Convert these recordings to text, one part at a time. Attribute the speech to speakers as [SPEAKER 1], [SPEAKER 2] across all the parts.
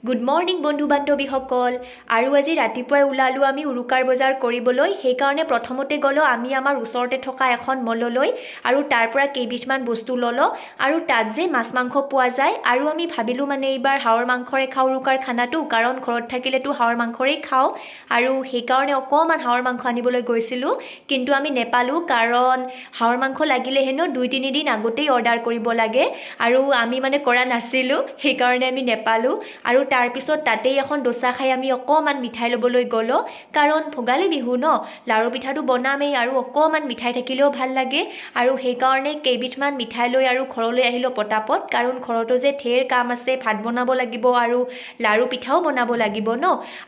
[SPEAKER 1] Good morning বন্ধু বান্ধৱীসকল আৰু আজি ৰাতিপুৱাই ওলালোঁ আমি উৰুকাৰ বজাৰ কৰিবলৈ সেইকাৰণে প্ৰথমতে গ'লোঁ আমি আমাৰ ওচৰতে থকা এখন মললৈ আৰু তাৰ পৰা কেইবিধমান বস্তু ল'লোঁ আৰু তাত যে মাছ মাংস পোৱা যায় আৰু আমি ভাবিলোঁ মানে এইবাৰ হাঁহৰ মাংসৰে খাওঁ উৰুকাৰ খানাটো কাৰণ ঘৰত থাকিলেতো হাঁহৰ মাংসৰেই খাওঁ আৰু সেইকাৰণে অকণমান হাঁহৰ মাংস আনিবলৈ গৈছিলোঁ কিন্তু আমি নেপালোঁ কাৰণ হাঁহৰ মাংস লাগিলে হেনো 2-3 দিন আগতেই অৰ্ডাৰ কৰিব লাগে আৰু আমি মানে কৰা নাছিলোঁ সেইকাৰণে আমি নেপালোঁ আৰু তাৰপিছত তাতেই এখন ডোচা খাই আমি অকণমান মিঠাই ল'বলৈ গ'লোঁ কাৰণ ভোগালী বিহু ন লাড়ু পিঠাটো বনামেই আৰু অকণমান মিঠাই থাকিলেও ভাল লাগে আৰু সেইকাৰণে কেইবিধমান মিঠাই লৈ আৰু ঘৰলৈ আহিলোঁ পটাপট কাৰণ ঘৰতো যে ঢেৰ কাম আছে ভাত বনাব লাগিব আৰু লাড়ু পিঠাও বনাব লাগিব ন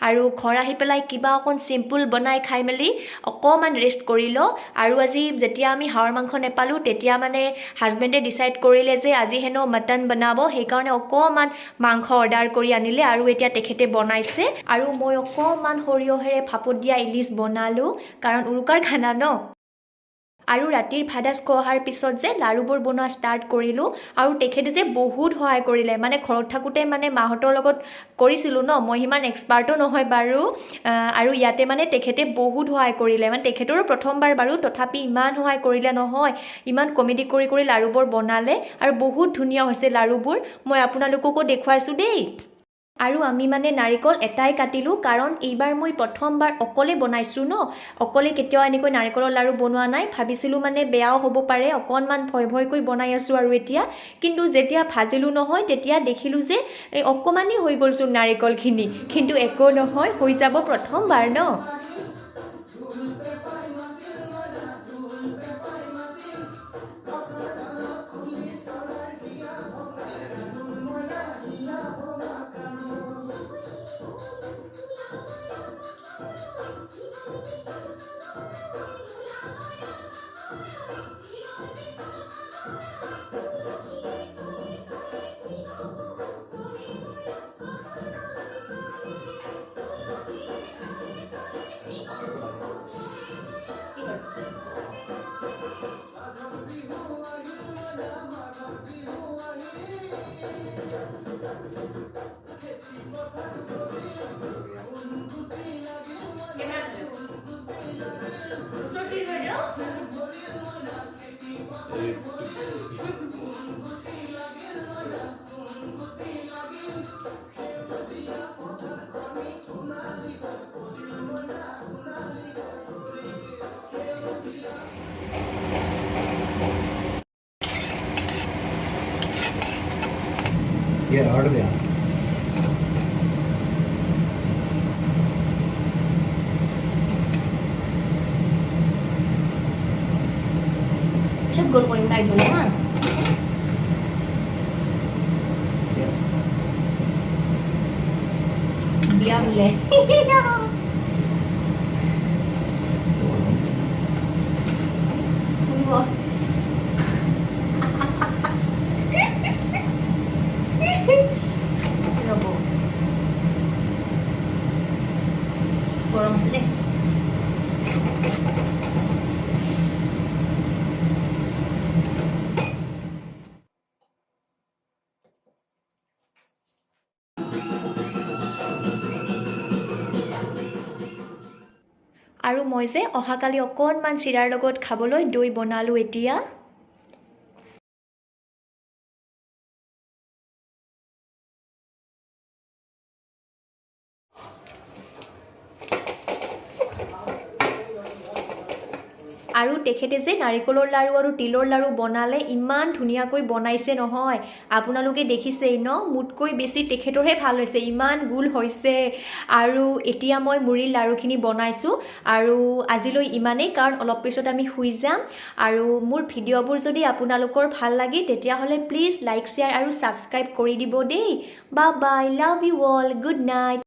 [SPEAKER 1] আৰু ঘৰ আহি পেলাই কিবা অকণ চিম্পুল বনাই খাই মেলি অকণমান ৰেষ্ট কৰি লওঁ আৰু আজি যেতিয়া আমি হাঁহৰ মাংস নেপালোঁ তেতিয়া মানে হাজবেণ্ডে ডিচাইড কৰিলে যে আজি হেনো মটন বনাব সেইকাৰণে অকণমান মাংস অৰ্ডাৰ কৰি আনিলে আৰু এতিয়া তেখেতে বনাইছে আৰু মই অকণমান সৰিয়হেৰে ভাপত দিয়া ইলিচ বনালোঁ কাৰণ উৰুকাৰ খানা ন আৰু ৰাতিৰ ভাত খোৱা অহাৰ পিছত যে লাড়ুবোৰ বনোৱা ষ্টাৰ্ট কৰিলোঁ আৰু তেখেতে যে বহুত সহায় কৰিলে মানে ঘৰত থাকোঁতে মানে মাহঁতৰ লগত কৰিছিলোঁ ন মই সিমান এক্সপাৰ্টো নহয় বাৰু আৰু ইয়াতে মানে তেখেতে বহুত সহায় কৰিলে মানে তেখেতৰো প্ৰথমবাৰ বাৰু তথাপি ইমান সহায় কৰিলে নহয় ইমান কমেডি কৰি কৰি লাড়ুবোৰ বনালে আৰু বহুত ধুনীয়া হৈছে লাড়ুবোৰ মই আপোনালোককো দেখুৱাইছোঁ দেই আৰু আমি মানে নাৰিকল এটাই কাটিলোঁ কাৰণ এইবাৰ মই প্ৰথমবাৰ অকলে বনাইছোঁ ন অকলে কেতিয়াও এনেকৈ নাৰিকলৰ লাড়ু বনোৱা নাই ভাবিছিলোঁ মানে বেয়াও হ'ব পাৰে অকণমান ভয়কৈ বনাই আছোঁ আৰু এতিয়া কিন্তু যেতিয়া ভাজিলোঁ নহয় তেতিয়া দেখিলোঁ যে অকণমানেই হৈ গ'লচোন নাৰিকলখিনি কিন্তু একো নহয় হৈ যাব প্ৰথমবাৰ ন
[SPEAKER 2] Yeah, order them.
[SPEAKER 1] Chắc gồm còn đầy đủ ha Diam le Tunggu Kenapa? Kurang sedih আৰু মই যে অহাকালি অকণমান চিৰাৰ লগত খাবলৈ দৈ বনালোঁ এতিয়া আৰু তেখেতে যে নাৰিকলৰ লাড়ু আৰু তিলৰ লাড়ু বনালে ইমান ধুনীয়াকৈ বনাইছে নহয় আপোনালোকে দেখিছেই ন মোতকৈ বেছি তেখেতৰহে ভাল হৈছে ইমান গোল হৈছে আৰু এতিয়া মই মুড়িৰ লাড়ুখিনি বনাইছোঁ আৰু আজিলৈ ইমানেই কাৰণ অলপ পিছত আমি শুই যাম আৰু মোৰ ভিডিঅ'বোৰ যদি আপোনালোকৰ ভাল লাগে তেতিয়াহ'লে প্লিজ লাইক শ্বেয়াৰ আৰু ছাবস্ক্ৰাইব কৰি দিব দেই bye bye love you all good night